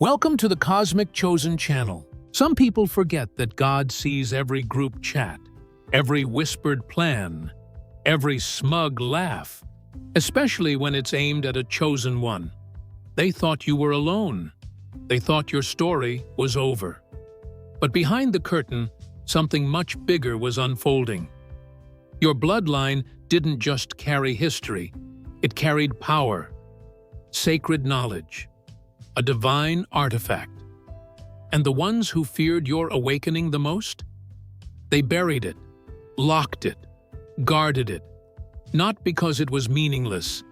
Welcome to the Cosmic Chosen Channel. Some people forget that God sees every group chat, every whispered plan, every smug laugh, especially when it's aimed at a chosen one. They thought you were alone. They thought your story was over. But behind the curtain, something much bigger was unfolding. Your bloodline didn't just carry history, it carried power, sacred knowledge, a divine artifact. And the ones who feared your awakening the most? They buried it, locked it, guarded it, not because it was meaningless,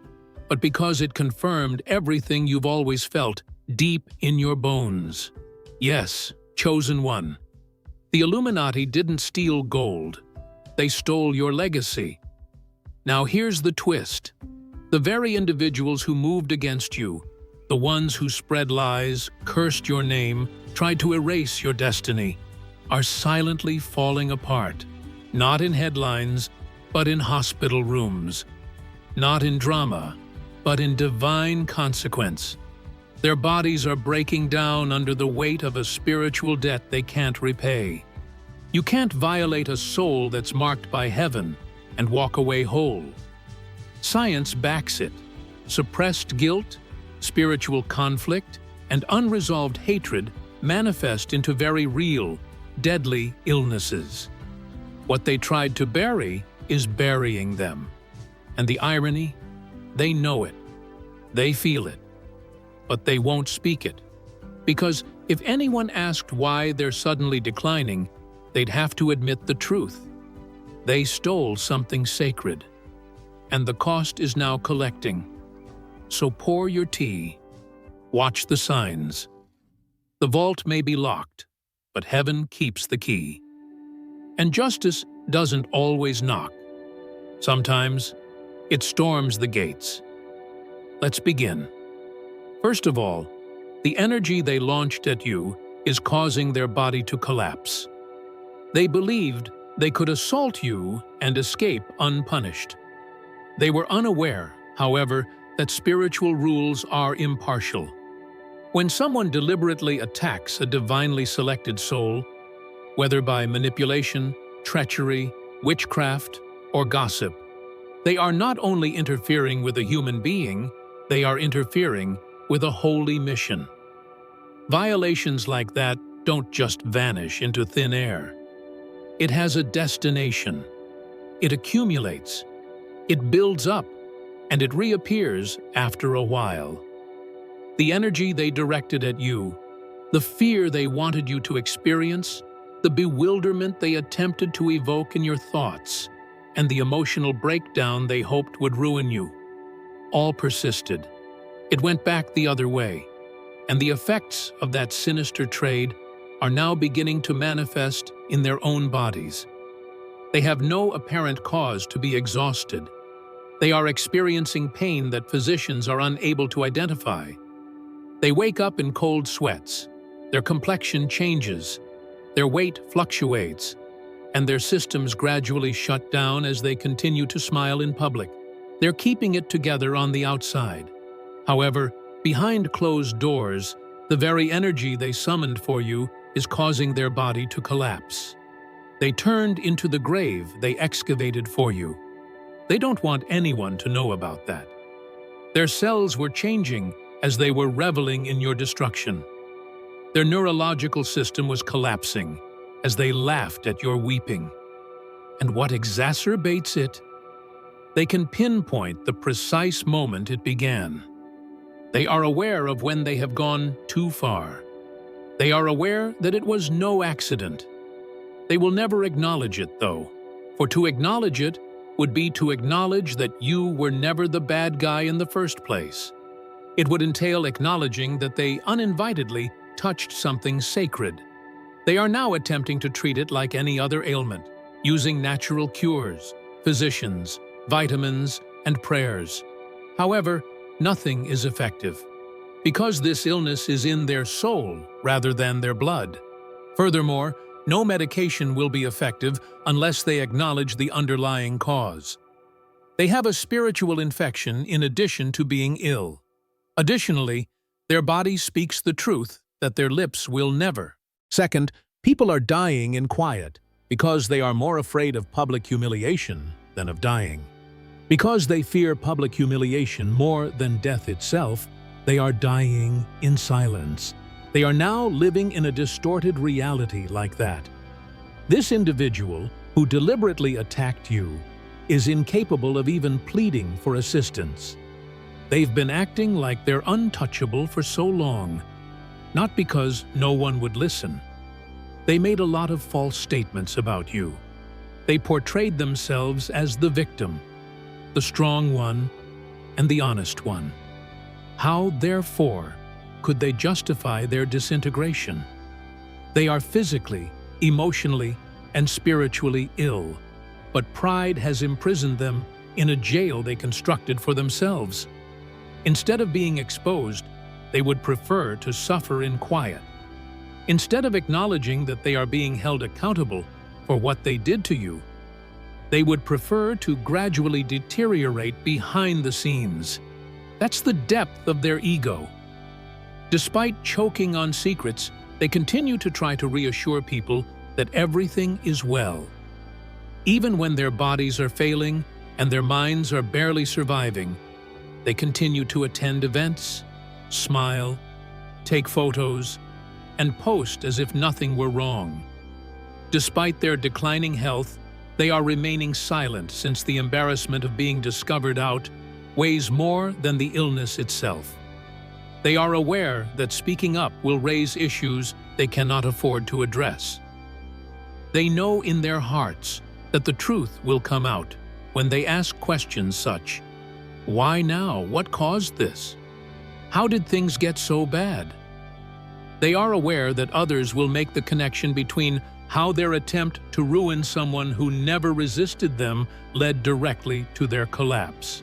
but because it confirmed everything you've always felt deep in your bones. Yes, chosen one. The Illuminati didn't steal gold. They stole your legacy. Now here's the twist. The very individuals who moved against you, the ones who spread lies, cursed your name, tried to erase your destiny, are silently falling apart. Not in headlines, but in hospital rooms. Not in drama, but in divine consequence. Their bodies are breaking down under the weight of a spiritual debt they can't repay. You can't violate a soul that's marked by heaven and walk away whole. Science backs it. Suppressed guilt, spiritual conflict, and unresolved hatred manifest into very real, deadly illnesses. What they tried to bury is burying them. And the irony? They know it. They feel it. But they won't speak it. Because if anyone asked why they're suddenly declining, they'd have to admit the truth. They stole something sacred. And the cost is now collecting. So pour your tea. Watch the signs. The vault may be locked, but heaven keeps the key. And justice doesn't always knock. Sometimes it storms the gates. Let's begin. First of all, the energy they launched at you is causing their body to collapse. They believed they could assault you and escape unpunished. They were unaware, however, that spiritual rules are impartial. When someone deliberately attacks a divinely selected soul, whether by manipulation, treachery, witchcraft, or gossip, they are not only interfering with a human being, they are interfering with a holy mission. Violations like that don't just vanish into thin air. It has a destination. It accumulates. It builds up, and it reappears after a while. The energy they directed at you, the fear they wanted you to experience, the bewilderment they attempted to evoke in your thoughts, and the emotional breakdown they hoped would ruin you, all persisted. It went back the other way, and the effects of that sinister trade are now beginning to manifest in their own bodies. They have no apparent cause to be exhausted. They are experiencing pain that physicians are unable to identify. They wake up in cold sweats, their complexion changes, their weight fluctuates, and their systems gradually shut down as they continue to smile in public. They're keeping it together on the outside. However, behind closed doors, the very energy they summoned for you is causing their body to collapse. They turned into the grave they excavated for you. They don't want anyone to know about that. Their cells were changing as they were reveling in your destruction. Their neurological system was collapsing as they laughed at your weeping. And what exacerbates it? They can pinpoint the precise moment it began. They are aware of when they have gone too far. They are aware that it was no accident. They will never acknowledge it, though, for to acknowledge it would be to acknowledge that you were never the bad guy in the first place. It would entail acknowledging that they uninvitedly touched something sacred. They are now attempting to treat it like any other ailment, using natural cures, physicians, vitamins, and prayers. However, nothing is effective, because this illness is in their soul rather than their blood. Furthermore, no medication will be effective unless they acknowledge the underlying cause. They have a spiritual infection in addition to being ill. Additionally, Their body speaks the truth that their lips will never. Second, people are dying in quiet because they are more afraid of public humiliation than of dying. Because they fear public humiliation more than death itself, they are dying in silence. They are now living in a distorted reality like that. This individual, who deliberately attacked you, is incapable of even pleading for assistance. They've been acting like they're untouchable for so long, not because no one would listen. They made a lot of false statements about you. They portrayed themselves as the victim, the strong one, and the honest one. How, therefore, could they justify their disintegration? They are physically, emotionally, and spiritually ill, but pride has imprisoned them in a jail they constructed for themselves. Instead of being exposed, they would prefer to suffer in quiet. Instead of acknowledging that they are being held accountable for what they did to you, they would prefer to gradually deteriorate behind the scenes. That's the depth of their ego. Despite choking on secrets, they continue to try to reassure people that everything is well. Even when their bodies are failing and their minds are barely surviving, they continue to attend events, smile, take photos, and post as if nothing were wrong. Despite their declining health, they are remaining silent since the embarrassment of being discovered out weighs more than the illness itself. They are aware that speaking up will raise issues they cannot afford to address. They know in their hearts that the truth will come out when they ask questions such, "Why now? What caused this? How did things get so bad?" They are aware that others will make the connection between how their attempt to ruin someone who never resisted them led directly to their collapse.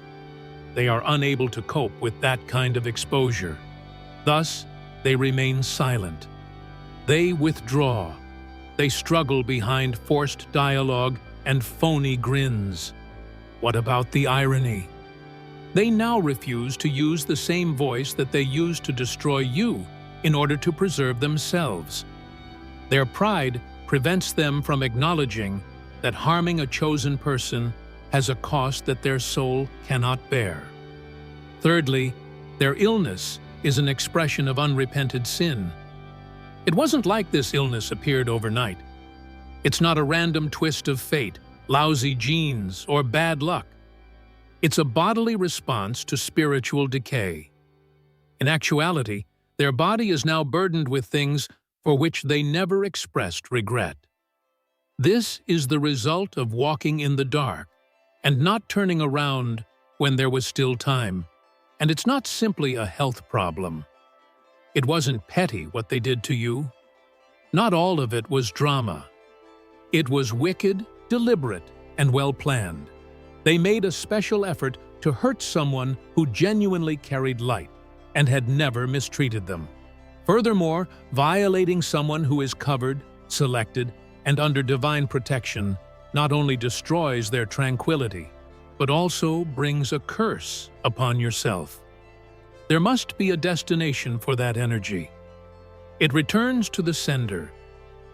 They are unable to cope with that kind of exposure. Thus, they remain silent. They withdraw. They struggle behind forced dialogue and phony grins. What about the irony? They now refuse to use the same voice that they used to destroy you in order to preserve themselves. Their pride prevents them from acknowledging that harming a chosen person has a cost that their soul cannot bear. Thirdly, their illness is an expression of unrepented sin. It wasn't like this illness appeared overnight. It's not a random twist of fate, lousy genes, or bad luck. It's a bodily response to spiritual decay. In actuality, their body is now burdened with things for which they never expressed regret. This is the result of walking in the dark and not turning around when there was still time. And it's not simply a health problem. It wasn't petty what they did to you. Not all of it was drama. It was wicked, deliberate, and well-planned. They made a special effort to hurt someone who genuinely carried light and had never mistreated them. Furthermore, violating someone who is covered, selected, and under divine protection not only destroys their tranquility, but also brings a curse upon yourself. There must be a destination for that energy. It returns to the sender,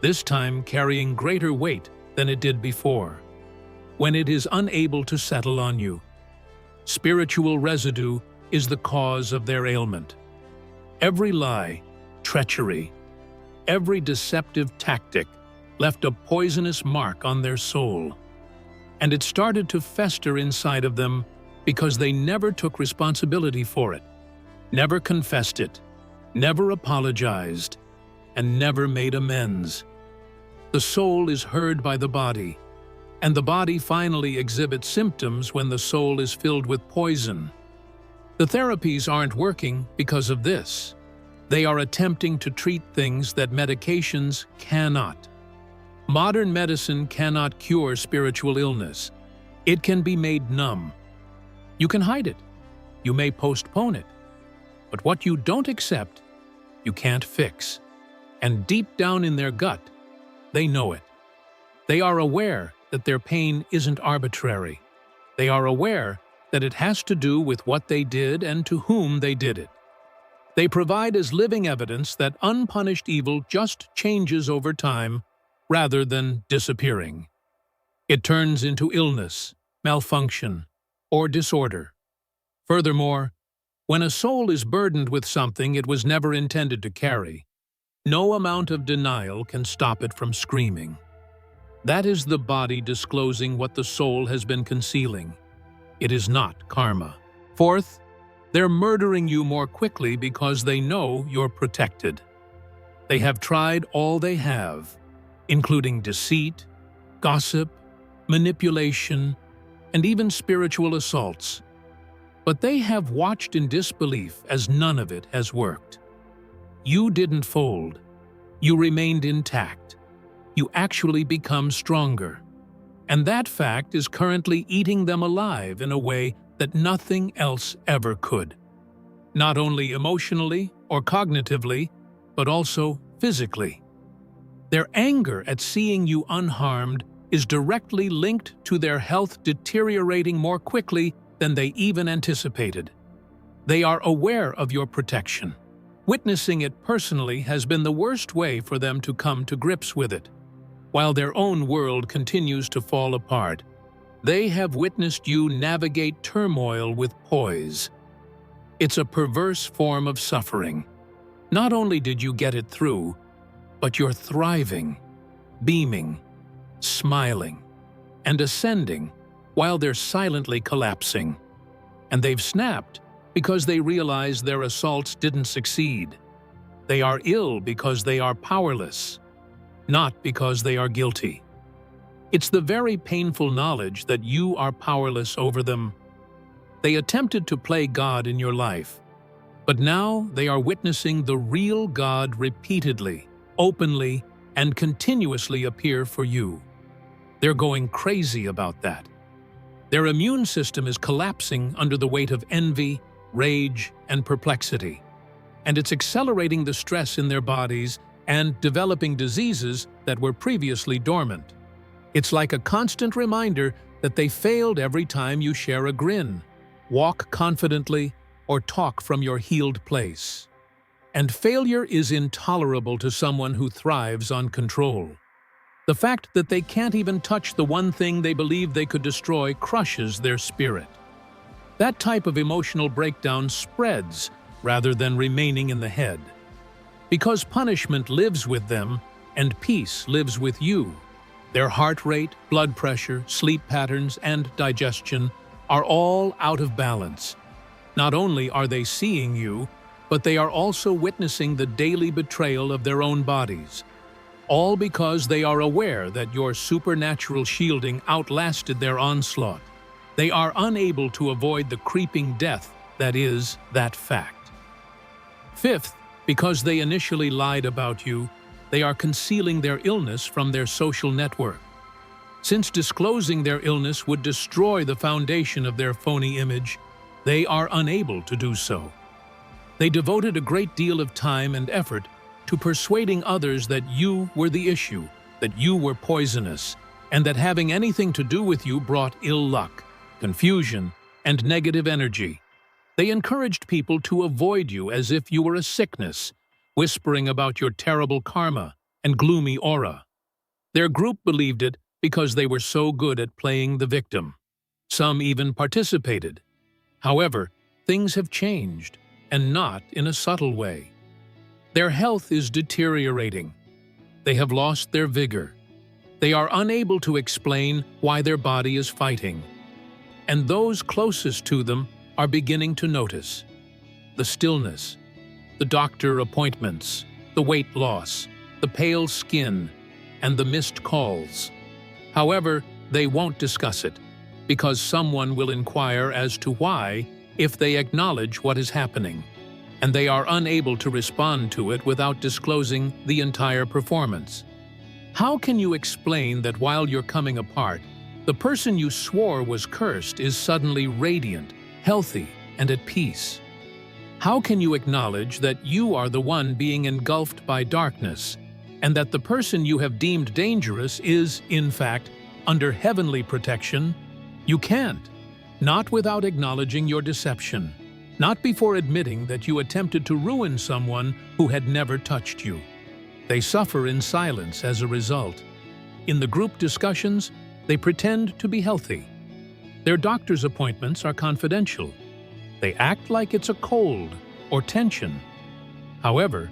this time carrying greater weight than it did before, when it is unable to settle on you. Spiritual residue is the cause of their ailment. Every lie, treachery, every deceptive tactic left a poisonous mark on their soul. And it started to fester inside of them because they never took responsibility for it, never confessed it, never apologized, and never made amends. The soul is heard by the body, and the body finally exhibits symptoms when the soul is filled with poison. The therapies aren't working because of this. They are attempting to treat things that medications cannot. Modern medicine cannot cure spiritual illness. It can be made numb. You can hide it. You may postpone it. But what you don't accept, you can't fix. And deep down in their gut, they know it. They are aware that their pain isn't arbitrary. They are aware that it has to do with what they did and to whom they did it. They provide as living evidence that unpunished evil just changes over time rather than disappearing. It turns into illness, malfunction, or disorder. Furthermore, when a soul is burdened with something it was never intended to carry, no amount of denial can stop it from screaming. That is the body disclosing what the soul has been concealing. It is not karma. Fourth, they're murdering you more quickly because they know you're protected. They have tried all they have, including deceit, gossip, manipulation, and even spiritual assaults. But they have watched in disbelief as none of it has worked. You didn't fold. You remained intact. You actually become stronger. And that fact is currently eating them alive in a way that nothing else ever could. Not only emotionally or cognitively, but also physically. Their anger at seeing you unharmed is directly linked to their health deteriorating more quickly than they even anticipated. They are aware of your protection. Witnessing it personally has been the worst way for them to come to grips with it. While their own world continues to fall apart, they have witnessed you navigate turmoil with poise. It's a perverse form of suffering. Not only did you get it through, but you're thriving, beaming, smiling, and ascending while they're silently collapsing. And they've snapped because they realize their assaults didn't succeed. They are ill because they are powerless, not because they are guilty. It's the very painful knowledge that you are powerless over them. They attempted to play God in your life, but now they are witnessing the real God repeatedly, openly, and continuously appear for you. They're going crazy about that. Their immune system is collapsing under the weight of envy, rage, and perplexity, and it's accelerating the stress in their bodies and developing diseases that were previously dormant. It's like a constant reminder that they failed every time you share a grin, walk confidently, or talk from your healed place. And failure is intolerable to someone who thrives on control. The fact that they can't even touch the one thing they believe they could destroy crushes their spirit. That type of emotional breakdown spreads rather than remaining in the head. Because punishment lives with them and peace lives with you, their heart rate, blood pressure, sleep patterns, and digestion are all out of balance. Not only are they seeing you, but they are also witnessing the daily betrayal of their own bodies. All because they are aware that your supernatural shielding outlasted their onslaught. They are unable to avoid the creeping death that is that fact. Fifth, because they initially lied about you, they are concealing their illness from their social network. Since disclosing their illness would destroy the foundation of their phony image, they are unable to do so. They devoted a great deal of time and effort to persuading others that you were the issue, that you were poisonous, and that having anything to do with you brought ill luck, confusion, and negative energy. They encouraged people to avoid you as if you were a sickness, whispering about your terrible karma and gloomy aura. Their group believed it because they were so good at playing the victim. Some even participated. However, things have changed, and not in a subtle way. Their health is deteriorating. They have lost their vigor. They are unable to explain why their body is fighting. And those closest to them are beginning to notice. The stillness, the doctor appointments, the weight loss, the pale skin, and the missed calls. However, they won't discuss it, because someone will inquire as to why if they acknowledge what is happening, and they are unable to respond to it without disclosing the entire performance. How can you explain that while you're coming apart, the person you swore was cursed is suddenly radiant, healthy, and at peace? How can you acknowledge that you are the one being engulfed by darkness, and that the person you have deemed dangerous is, in fact, under heavenly protection? You can't, not without acknowledging your deception, not before admitting that you attempted to ruin someone who had never touched you. They suffer in silence as a result. In the group discussions, they pretend to be healthy. Their doctor's appointments are confidential. They act like it's a cold or tension. However,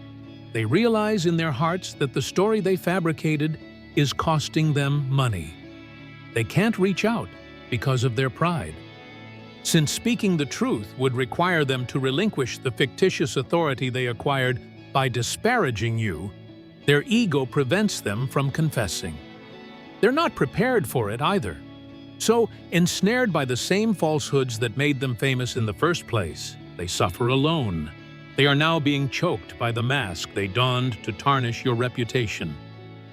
they realize in their hearts that the story they fabricated is costing them money. They can't reach out because of their pride. Since speaking the truth would require them to relinquish the fictitious authority they acquired by disparaging you, their ego prevents them from confessing. They're not prepared for it either. So, ensnared by the same falsehoods that made them famous in the first place, they suffer alone. They are now being choked by the mask they donned to tarnish your reputation.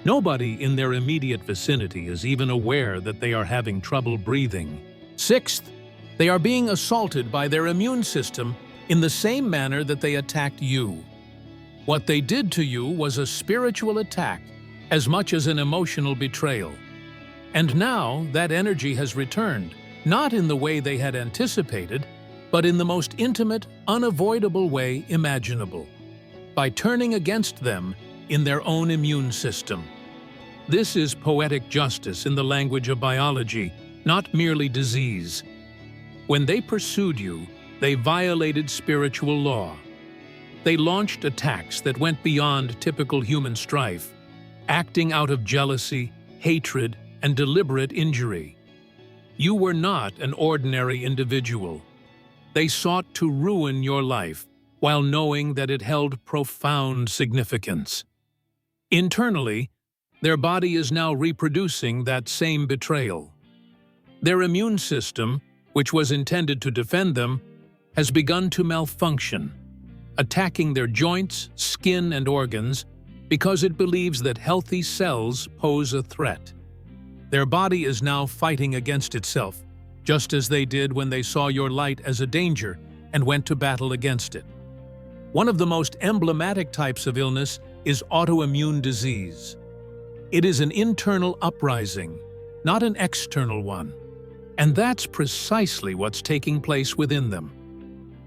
Nobody in their immediate vicinity is even aware that they are having trouble breathing. Sixth, they are being assaulted by their immune system in the same manner that they attacked you. What they did to you was a spiritual attack as much as an emotional betrayal. And now that energy has returned, not in the way they had anticipated, but in the most intimate, unavoidable way imaginable, by turning against them in their own immune system. This is poetic justice in the language of biology, not merely disease. When they pursued you, they violated spiritual law. They launched attacks that went beyond typical human strife, acting out of jealousy, hatred, and deliberate injury. You were not an ordinary individual. They sought to ruin your life while knowing that it held profound significance. Internally, their body is now reproducing that same betrayal. Their immune system, which was intended to defend them, has begun to malfunction, attacking their joints, skin, and organs because it believes that healthy cells pose a threat. Their body is now fighting against itself, just as they did when they saw your light as a danger and went to battle against it. One of the most emblematic types of illness is autoimmune disease. It is an internal uprising, not an external one. And that's precisely what's taking place within them.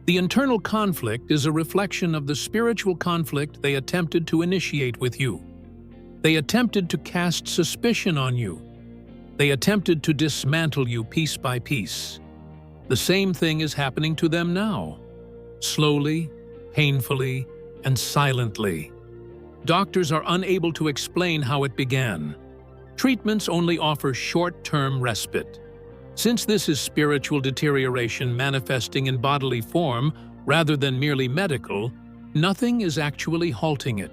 The internal conflict is a reflection of the spiritual conflict they attempted to initiate with you. They attempted to cast suspicion on you. They attempted to dismantle you piece by piece. The same thing is happening to them now, slowly, painfully, and silently. Doctors are unable to explain how it began. Treatments only offer short-term respite. Since this is spiritual deterioration manifesting in bodily form rather than merely medical, nothing is actually halting it.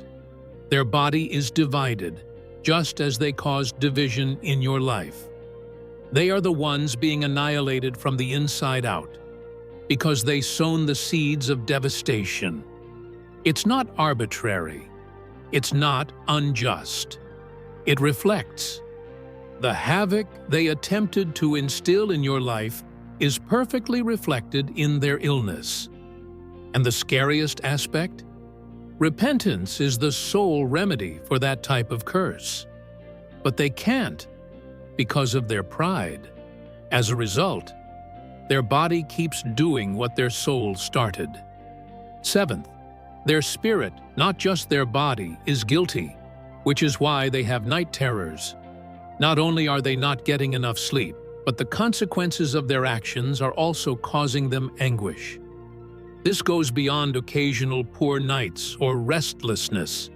Their body is divided, just as they caused division in your life. They are the ones being annihilated from the inside out, because they sown the seeds of devastation. It's not arbitrary. It's not unjust. It reflects. The havoc they attempted to instill in your life is perfectly reflected in their illness. And the scariest aspect? Repentance is the sole remedy for that type of curse. But they can't, because of their pride. As a result, their body keeps doing what their soul started. Seventh, their spirit, not just their body, is guilty, which is why they have night terrors. Not only are they not getting enough sleep, but the consequences of their actions are also causing them anguish. This goes beyond occasional poor nights or restlessness.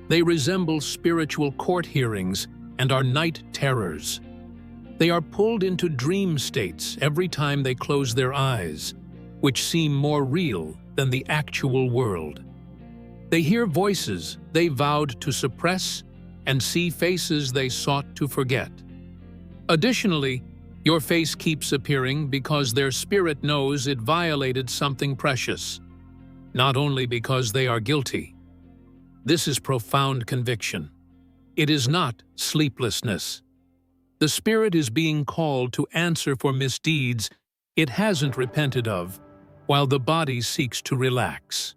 They resemble spiritual court hearings and are night terrors. They are pulled into dream states every time they close their eyes, which seem more real than the actual world. They hear voices they vowed to suppress and see faces they sought to forget. Additionally, your face keeps appearing because their spirit knows it violated something precious, not only because they are guilty. This is profound conviction. It is not sleeplessness. The spirit is being called to answer for misdeeds it hasn't repented of, while the body seeks to relax.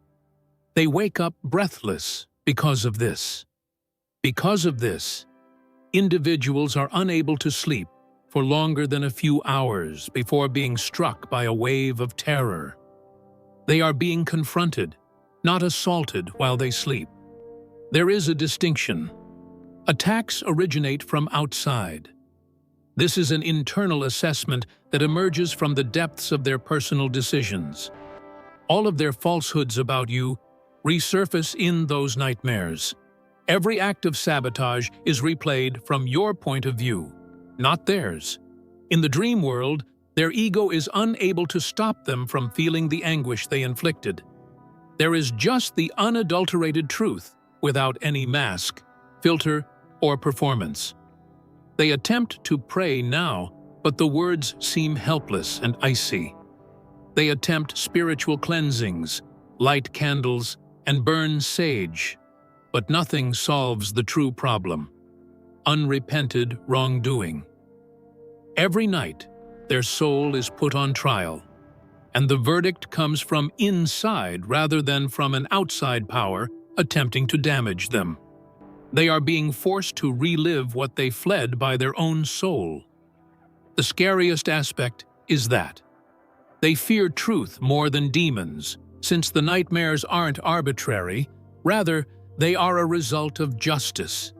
They wake up breathless because of this. Because of this, individuals are unable to sleep for longer than a few hours before being struck by a wave of terror. They are being confronted, not assaulted while they sleep. There is a distinction. Attacks originate from outside. This is an internal assessment that emerges from the depths of their personal decisions. All of their falsehoods about you resurface in those nightmares. Every act of sabotage is replayed from your point of view, not theirs. In the dream world, their ego is unable to stop them from feeling the anguish they inflicted. There is just the unadulterated truth, without any mask, filter, or performance. They attempt to pray now, but the words seem helpless and icy. They attempt spiritual cleansings, light candles, and burn sage, but nothing solves the true problem: unrepented wrongdoing. Every night, their soul is put on trial, and the verdict comes from inside rather than from an outside power attempting to damage them. They are being forced to relive what they fled by their own soul. The scariest aspect is that they fear truth more than demons, since the nightmares aren't arbitrary, rather, they are a result of justice.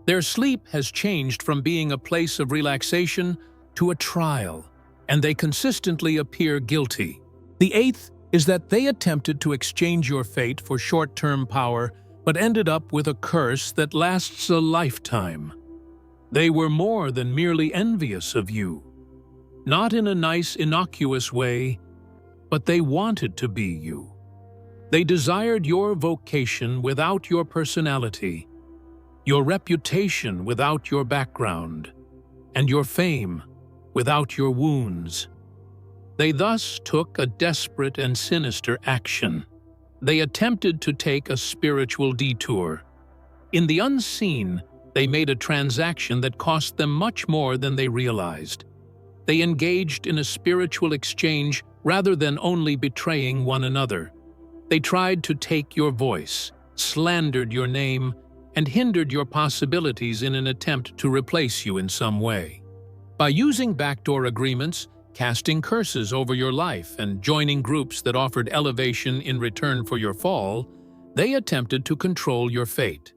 Their sleep has changed from being a place of relaxation to a trial, and they consistently appear guilty. The eighth is that they attempted to exchange your fate for short-term power, but ended up with a curse that lasts a lifetime. They were more than merely envious of you. Not in a nice, innocuous way, but they wanted to be you. They desired your vocation without your personality, your reputation without your background, and your fame without your wounds. They thus took a desperate and sinister action. They attempted to take a spiritual detour. In the unseen, they made a transaction that cost them much more than they realized. They engaged in a spiritual exchange rather than only betraying one another. They tried to take your voice, slandered your name, and hindered your possibilities in an attempt to replace you in some way. By using backdoor agreements, casting curses over your life, and joining groups that offered elevation in return for your fall, they attempted to control your fate.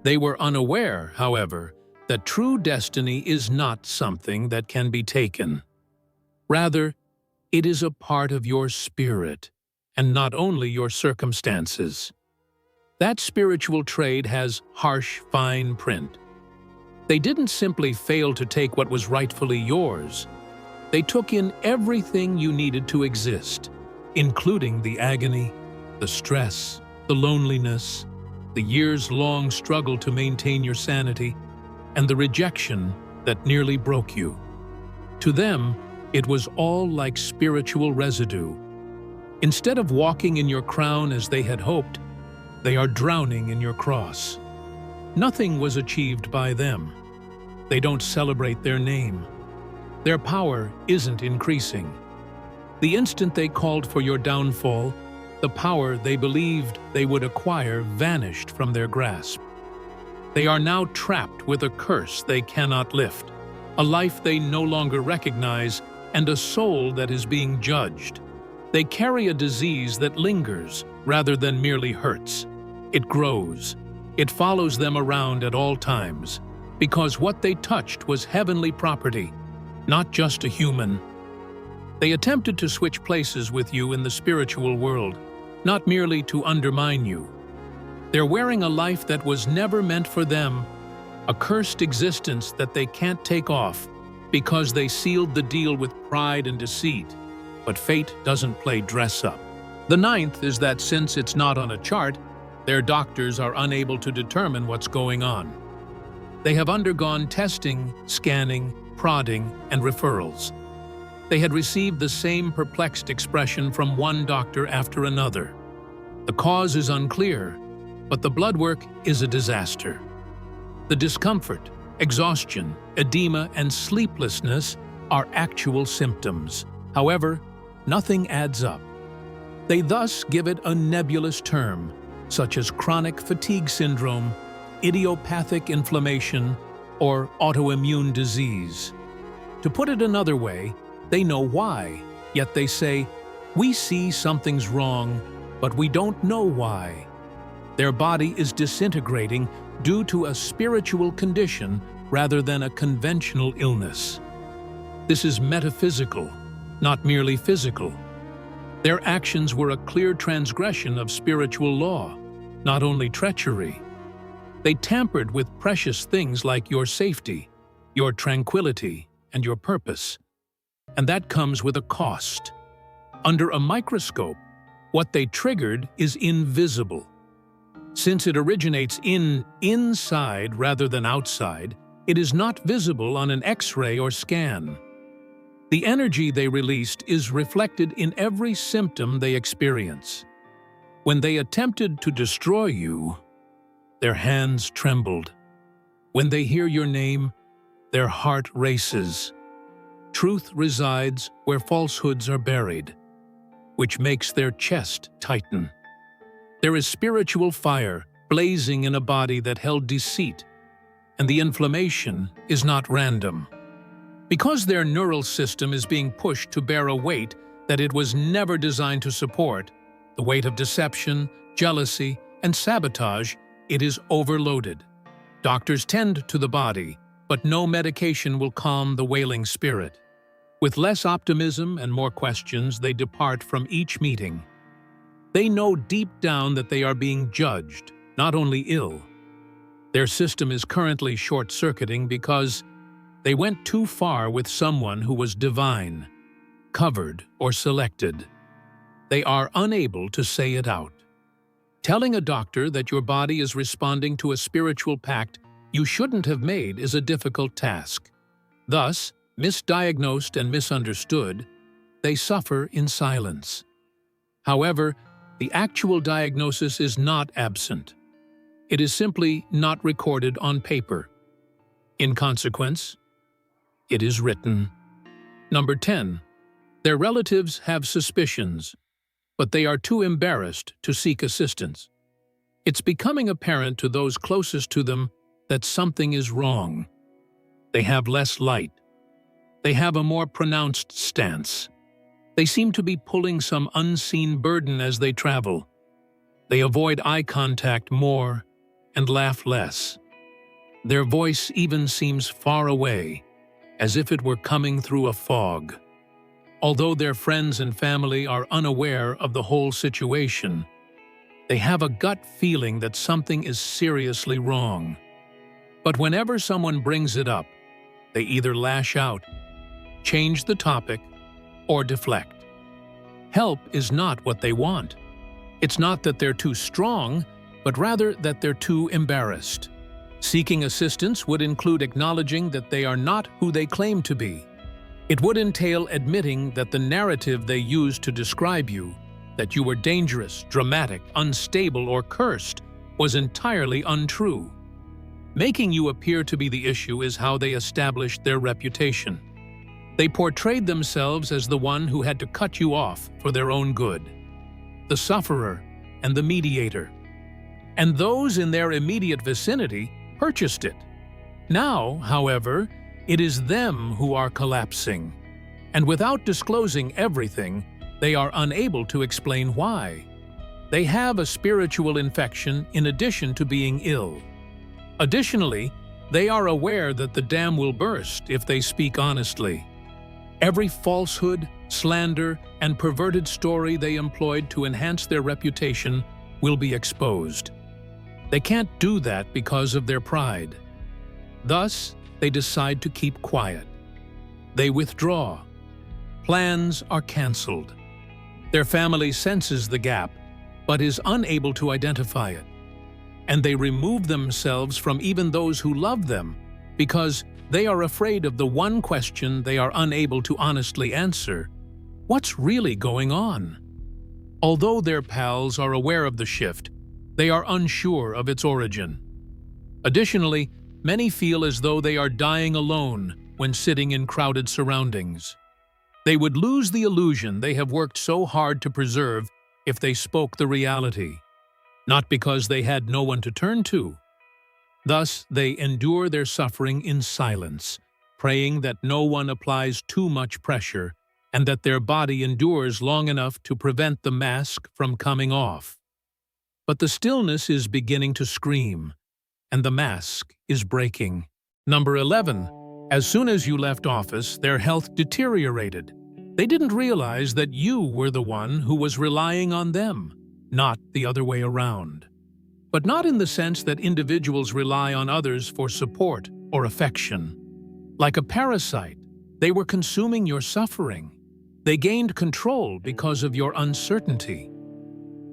They were unaware, however, that true destiny is not something that can be taken. Rather, it is a part of your spirit, and not only your circumstances. That spiritual trade has harsh, fine print. They didn't simply fail to take what was rightfully yours. They took in everything you needed to exist, including the agony, the stress, the loneliness, the years-long struggle to maintain your sanity, and the rejection that nearly broke you. To them, it was all like spiritual residue. Instead of walking in your crown as they had hoped, they are drowning in your cross. Nothing was achieved by them. They don't celebrate their name. Their power isn't increasing. The instant they called for your downfall, the power they believed they would acquire vanished from their grasp. They are now trapped with a curse they cannot lift, a life they no longer recognize, and a soul that is being judged. They carry a disease that lingers rather than merely hurts. It grows. It follows them around at all times, because what they touched was heavenly property, not just a human. They attempted to switch places with you in the spiritual world, not merely to undermine you. They're wearing a life that was never meant for them, a cursed existence that they can't take off because they sealed the deal with pride and deceit. But fate doesn't play dress-up. The ninth is that since it's not on a chart, their doctors are unable to determine what's going on. They have undergone testing, scanning, prodding, and referrals. They had received the same perplexed expression from one doctor after another. The cause is unclear, but the blood work is a disaster. The discomfort, exhaustion, edema, and sleeplessness are actual symptoms. However, nothing adds up. They thus give it a nebulous term, such as chronic fatigue syndrome, idiopathic inflammation, or autoimmune disease. To put it another way, they know why, yet they say, We see something's wrong, but we don't know why. Their body is disintegrating due to a spiritual condition rather than a conventional illness. This is metaphysical, not merely physical. Their actions were a clear transgression of spiritual law, not only treachery. They tampered with precious things like your safety, your tranquility, and your purpose. And that comes with a cost. Under a microscope, what they triggered is invisible. Since it originates inside rather than outside, it is not visible on an X-ray or scan. The energy they released is reflected in every symptom they experience. When they attempted to destroy you, their hands trembled. When they hear your name, their heart races. Truth resides where falsehoods are buried, which makes their chest tighten. There is spiritual fire blazing in a body that held deceit, and the inflammation is not random. Because their neural system is being pushed to bear a weight that it was never designed to support, the weight of deception, jealousy, and sabotage, it is overloaded. Doctors tend to the body, but no medication will calm the wailing spirit. With less optimism and more questions, they depart from each meeting. They know deep down that they are being judged, not only ill. Their system is currently short-circuiting because they went too far with someone who was divine, covered, or selected. They are unable to say it out. Telling a doctor that your body is responding to a spiritual pact you shouldn't have made is a difficult task. Thus, misdiagnosed and misunderstood, they suffer in silence. However, the actual diagnosis is not absent. It is simply not recorded on paper. In consequence, it is written. Number 10. Their relatives have suspicions, but they are too embarrassed to seek assistance. It's becoming apparent to those closest to them that something is wrong. They have less light. They have a more pronounced stance. They seem to be pulling some unseen burden as they travel. They avoid eye contact more and laugh less. Their voice even seems far away, as if it were coming through a fog. Although their friends and family are unaware of the whole situation, they have a gut feeling that something is seriously wrong. But whenever someone brings it up, they either lash out, change the topic, or deflect. Help is not what they want. It's not that they're too strong, but rather that they're too embarrassed. Seeking assistance would include acknowledging that they are not who they claim to be. It would entail admitting that the narrative they used to describe you, that you were dangerous, dramatic, unstable, or cursed, was entirely untrue. Making you appear to be the issue is how they established their reputation. They portrayed themselves as the one who had to cut you off for their own good, the sufferer and the mediator. And those in their immediate vicinity purchased it. Now, however, it is them who are collapsing. And without disclosing everything, they are unable to explain why. They have a spiritual infection in addition to being ill. Additionally, they are aware that the dam will burst if they speak honestly. Every falsehood, slander, and perverted story they employed to enhance their reputation will be exposed. They can't do that because of their pride. Thus, they decide to keep quiet. They withdraw. Plans are canceled. Their family senses the gap, but is unable to identify it. And they remove themselves from even those who love them because they are afraid of the one question they are unable to honestly answer: what's really going on? Although their pals are aware of the shift, they are unsure of its origin. Additionally, many feel as though they are dying alone when sitting in crowded surroundings. They would lose the illusion they have worked so hard to preserve if they spoke the reality, not because they had no one to turn to. Thus, they endure their suffering in silence, praying that no one applies too much pressure and that their body endures long enough to prevent the mask from coming off. But the stillness is beginning to scream, and the mask is breaking. Number 11. As soon as you left office, their health deteriorated. They didn't realize that you were the one who was relying on them, not the other way around. But not in the sense that individuals rely on others for support or affection. Like a parasite, they were consuming your suffering. They gained control because of your uncertainty.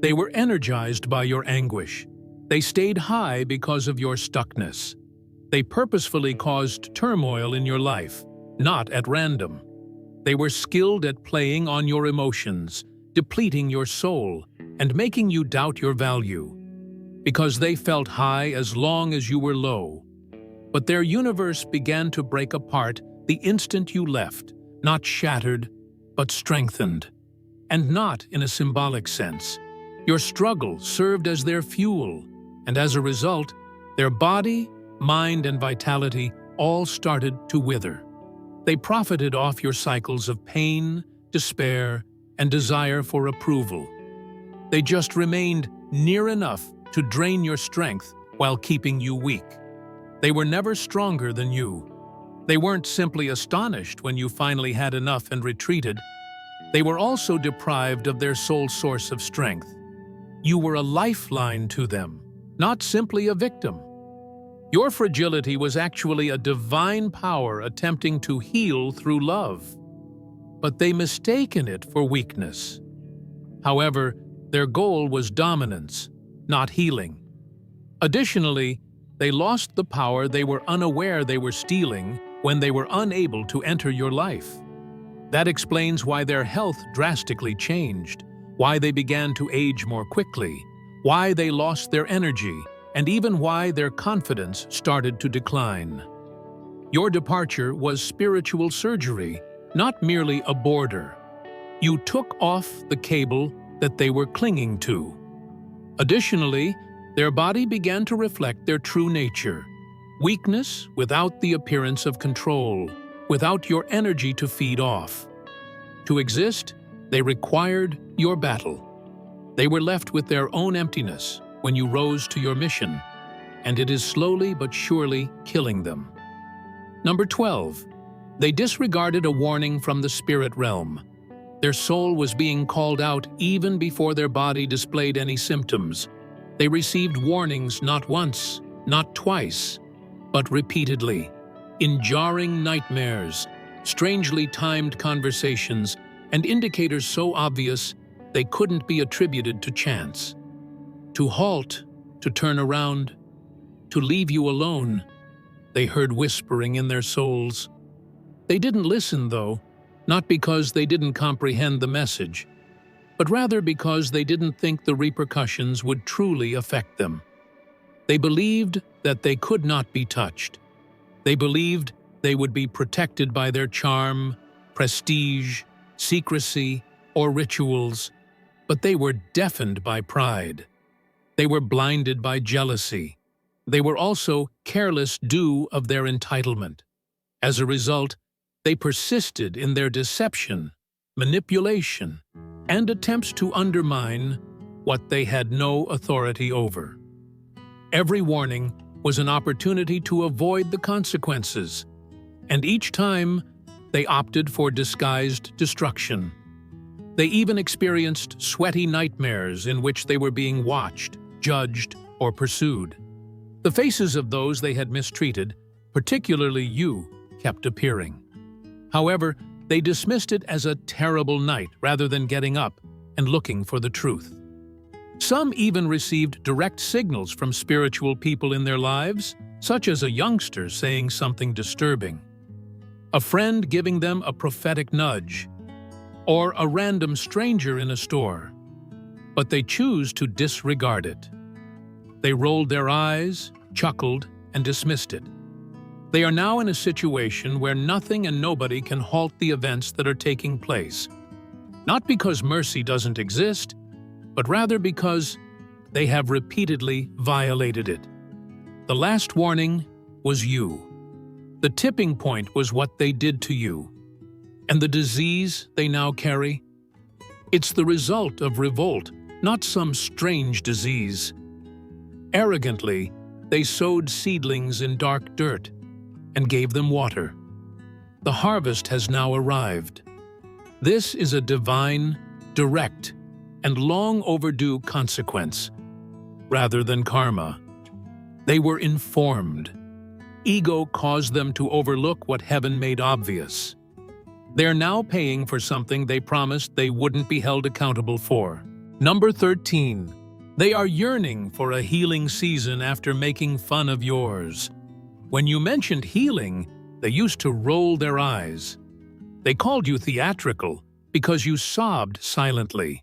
They were energized by your anguish. They stayed high because of your stuckness. They purposefully caused turmoil in your life, not at random. They were skilled at playing on your emotions, depleting your soul, and making you doubt your value. Because they felt high as long as you were low. But their universe began to break apart the instant you left, not shattered, but strengthened. And not in a symbolic sense. Your struggle served as their fuel, and as a result, their body, mind, and vitality all started to wither. They profited off your cycles of pain, despair, and desire for approval. They just remained near enough to drain your strength while keeping you weak. They were never stronger than you. They weren't simply astonished when you finally had enough and retreated. They were also deprived of their sole source of strength. You were a lifeline to them, not simply a victim. Your fragility was actually a divine power attempting to heal through love. But they mistaken it for weakness. However, their goal was dominance, not healing. Additionally, they lost the power they were unaware they were stealing when they were unable to enter your life. That explains why their health drastically changed, why they began to age more quickly, why they lost their energy, and even why their confidence started to decline. Your departure was spiritual surgery, not merely a border. You took off the cable that they were clinging to. Additionally, their body began to reflect their true nature. Weakness without the appearance of control, without your energy to feed off. To exist, they required your battle. They were left with their own emptiness when you rose to your mission, and it is slowly but surely killing them. Number 12. They disregarded a warning from the spirit realm. Their soul was being called out even before their body displayed any symptoms. They received warnings not once, not twice, but repeatedly, in jarring nightmares, strangely timed conversations, and indicators so obvious they couldn't be attributed to chance. To halt, to turn around, to leave you alone, they heard whispering in their souls. They didn't listen, though, not because they didn't comprehend the message, but rather because they didn't think the repercussions would truly affect them. They believed that they could not be touched. They believed they would be protected by their charm, prestige, secrecy, or rituals, but they were deafened by pride. They were blinded by jealousy. They were also careless due of their entitlement. As a result, they persisted in their deception, manipulation, and attempts to undermine what they had no authority over. Every warning was an opportunity to avoid the consequences, and each time they opted for disguised destruction. They even experienced sweaty nightmares in which they were being watched, judged, or pursued. The faces of those they had mistreated, particularly you, kept appearing. However, they dismissed it as a terrible night rather than getting up and looking for the truth. Some even received direct signals from spiritual people in their lives, such as a youngster saying something disturbing, a friend giving them a prophetic nudge, or a random stranger in a store. But they choose to disregard it. They rolled their eyes, chuckled, and dismissed it. They are now in a situation where nothing and nobody can halt the events that are taking place, not because mercy doesn't exist, but rather because they have repeatedly violated it. The last warning was you. The tipping point was what they did to you. And the disease they now carry? It's the result of revolt, not some strange disease. Arrogantly, they sowed seedlings in dark dirt and gave them water. The harvest has now arrived. This is a divine, direct, and long overdue consequence, rather than karma. They were informed. Ego caused them to overlook what heaven made obvious. They're now paying for something they promised they wouldn't be held accountable for. Number 13. They are yearning for a healing season after making fun of yours. When you mentioned healing, they used to roll their eyes. They called you theatrical because you sobbed silently.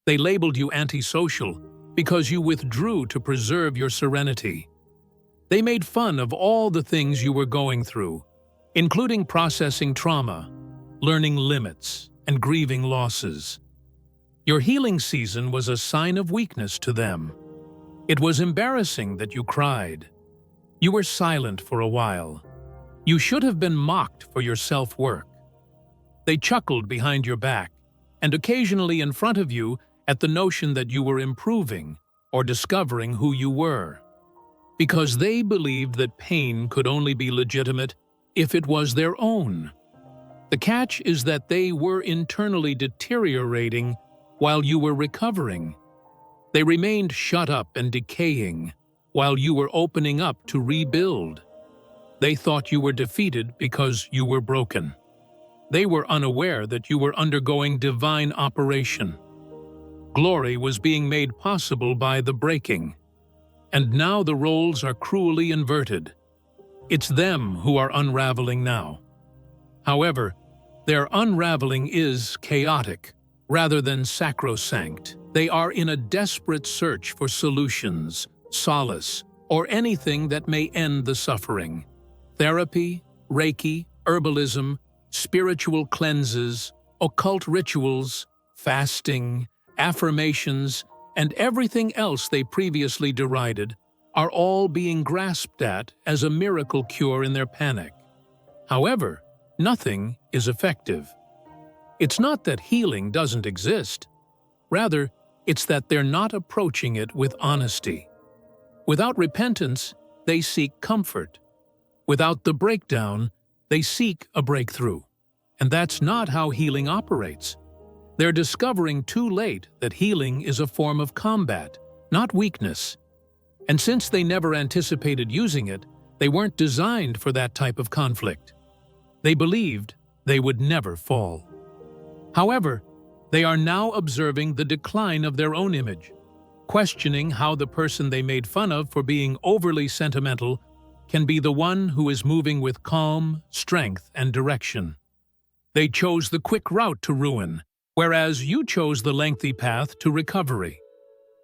They labeled you antisocial because you withdrew to preserve your serenity. They made fun of all the things you were going through, including processing trauma, learning limits, and grieving losses. Your healing season was a sign of weakness to them. It was embarrassing that you cried. You were silent for a while. You should have been mocked for your self-work. They chuckled behind your back, and occasionally in front of you at the notion that you were improving or discovering who you were. Because they believed that pain could only be legitimate if it was their own. The catch is that they were internally deteriorating while you were recovering. They remained shut up and decaying while you were opening up to rebuild. They thought you were defeated because you were broken. They were unaware that you were undergoing divine operation. Glory was being made possible by the breaking. And now the roles are cruelly inverted. It's them who are unraveling now. However, their unraveling is chaotic, rather than sacrosanct. They are in a desperate search for solutions, solace, or anything that may end the suffering. Therapy, Reiki, herbalism, spiritual cleanses, occult rituals, fasting, affirmations, and everything else they previously derided are all being grasped at as a miracle cure in their panic. However, nothing is effective. It's not that healing doesn't exist. Rather, it's that they're not approaching it with honesty. Without repentance, they seek comfort. Without the breakdown, they seek a breakthrough. And that's not how healing operates. They're discovering too late that healing is a form of combat, not weakness. And since they never anticipated using it, they weren't designed for that type of conflict. They believed they would never fall. However, they are now observing the decline of their own image, questioning how the person they made fun of for being overly sentimental can be the one who is moving with calm, strength, and direction. They chose the quick route to ruin, whereas you chose the lengthy path to recovery.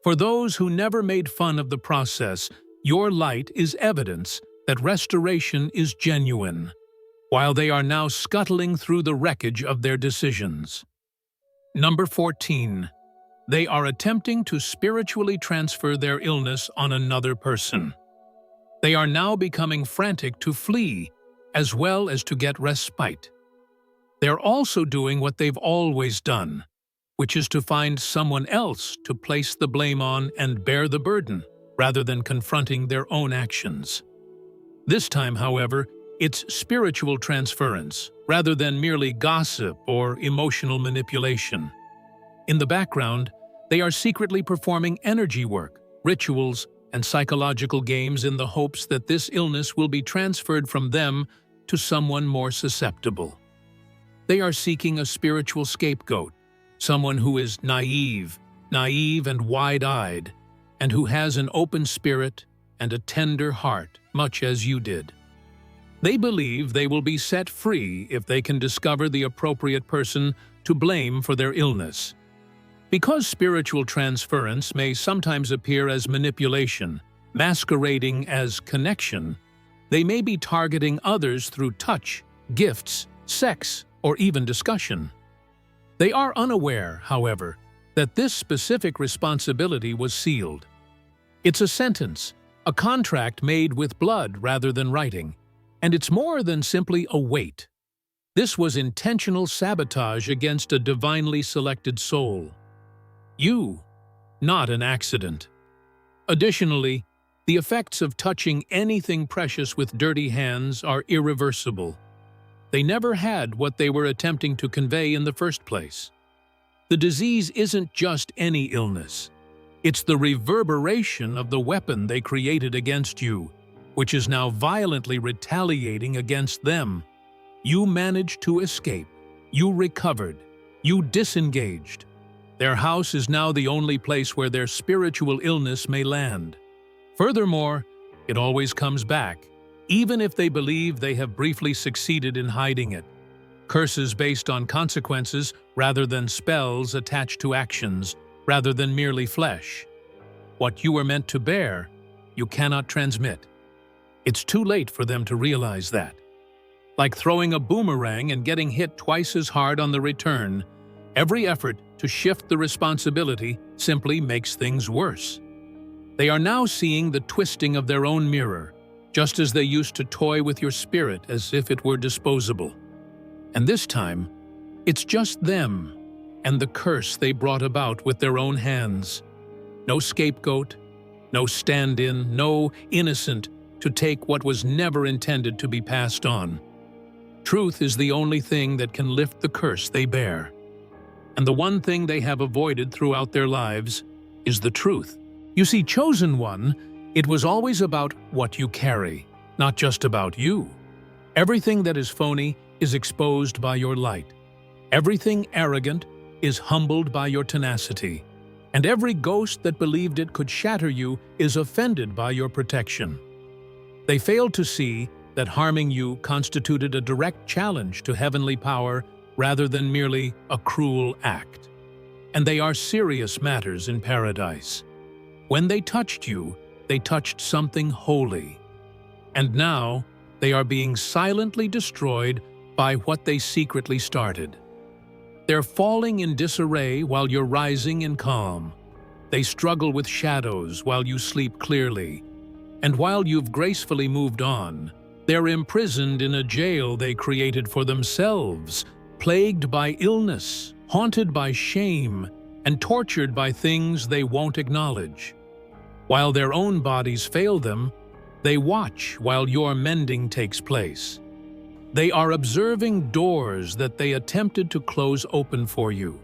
For those who never made fun of the process, your light is evidence that restoration is genuine, while they are now scuttling through the wreckage of their decisions. Number 14. They are attempting to spiritually transfer their illness on another person. They are now becoming frantic to flee, as well as to get respite. They're also doing what they've always done, which is to find someone else to place the blame on and bear the burden, rather than confronting their own actions. This time, however, it's spiritual transference, rather than merely gossip or emotional manipulation. In the background, they are secretly performing energy work, rituals, and psychological games in the hopes that this illness will be transferred from them to someone more susceptible. They are seeking a spiritual scapegoat, someone who is naive and wide-eyed, and who has an open spirit and a tender heart, much as you did. They believe they will be set free if they can discover the appropriate person to blame for their illness. Because spiritual transference may sometimes appear as manipulation, masquerading as connection, they may be targeting others through touch, gifts, sex, or even discussion. They are unaware, however, that this specific responsibility was sealed. It's a sentence, a contract made with blood rather than writing, and it's more than simply a weight. This was intentional sabotage against a divinely selected soul. You, not an accident. Additionally, the effects of touching anything precious with dirty hands are irreversible. They never had what they were attempting to convey in the first place. The disease isn't just any illness. It's the reverberation of the weapon they created against you, which is now violently retaliating against them. You managed to escape. You recovered. You disengaged. Their house is now the only place where their spiritual illness may land. Furthermore, it always comes back, even if they believe they have briefly succeeded in hiding it. Curses based on consequences rather than spells attached to actions, rather than merely flesh. What you were meant to bear, you cannot transmit. It's too late for them to realize that. Like throwing a boomerang and getting hit twice as hard on the return, every effort to shift the responsibility simply makes things worse. They are now seeing the twisting of their own mirror, just as they used to toy with your spirit as if it were disposable. And this time, it's just them and the curse they brought about with their own hands. No scapegoat, no stand-in, no innocent to take what was never intended to be passed on. Truth is the only thing that can lift the curse they bear. And the one thing they have avoided throughout their lives is the truth. You see, Chosen One, it was always about what you carry, not just about you. Everything that is phony is exposed by your light. Everything arrogant is humbled by your tenacity. And every ghost that believed it could shatter you is offended by your protection. They failed to see that harming you constituted a direct challenge to heavenly power rather than merely a cruel act. And they are serious matters in paradise. When they touched you, they touched something holy. And now, they are being silently destroyed by what they secretly started. They're falling in disarray while you're rising in calm. They struggle with shadows while you sleep clearly. And while you've gracefully moved on, they're imprisoned in a jail they created for themselves, plagued by illness, haunted by shame, and tortured by things they won't acknowledge. While their own bodies fail them, they watch while your mending takes place. They are observing doors that they attempted to close open for you.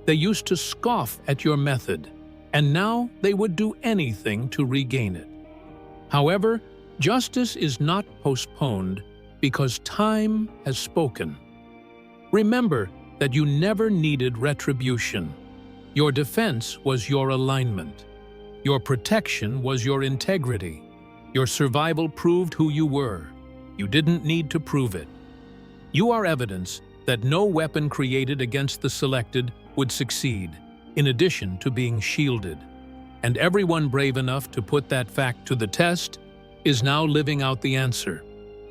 They used to scoff at your method, and now they would do anything to regain it. However, justice is not postponed because time has spoken. Remember that you never needed retribution. Your defense was your alignment. Your protection was your integrity. Your survival proved who you were. You didn't need to prove it. You are evidence that no weapon created against the selected would succeed, in addition to being shielded. And everyone brave enough to put that fact to the test is now living out the answer,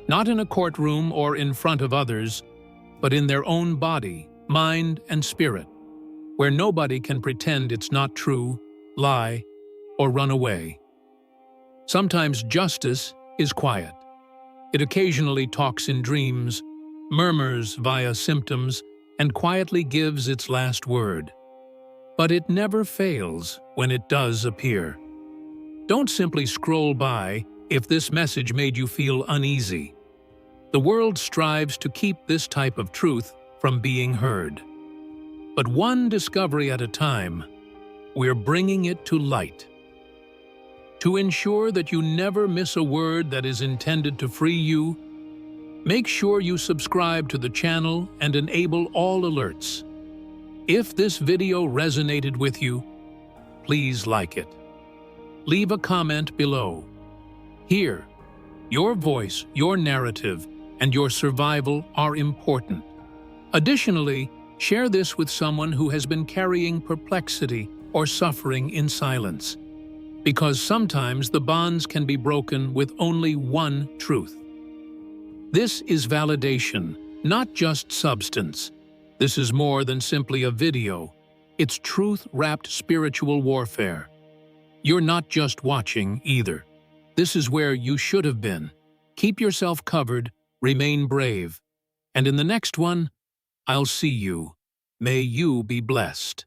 not in a courtroom or in front of others, but in their own body, mind, and spirit, where nobody can pretend it's not true, lie, or run away. Sometimes justice is quiet. It occasionally talks in dreams, murmurs via symptoms, and quietly gives its last word. But it never fails when it does appear. Don't simply scroll by if this message made you feel uneasy. The world strives to keep this type of truth from being heard. But one discovery at a time, we're bringing it to light. To ensure that you never miss a word that is intended to free you, make sure you subscribe to the channel and enable all alerts. If this video resonated with you, please like it. Leave a comment below. Here, your voice, your narrative, and your survival are important. Additionally, share this with someone who has been carrying perplexity or suffering in silence, because sometimes the bonds can be broken with only one truth. This is validation, not just substance. This is more than simply a video. It's truth-wrapped spiritual warfare. You're not just watching either. This is where you should have been. Keep yourself covered, remain brave, And in the next one, I'll see you. May you be blessed.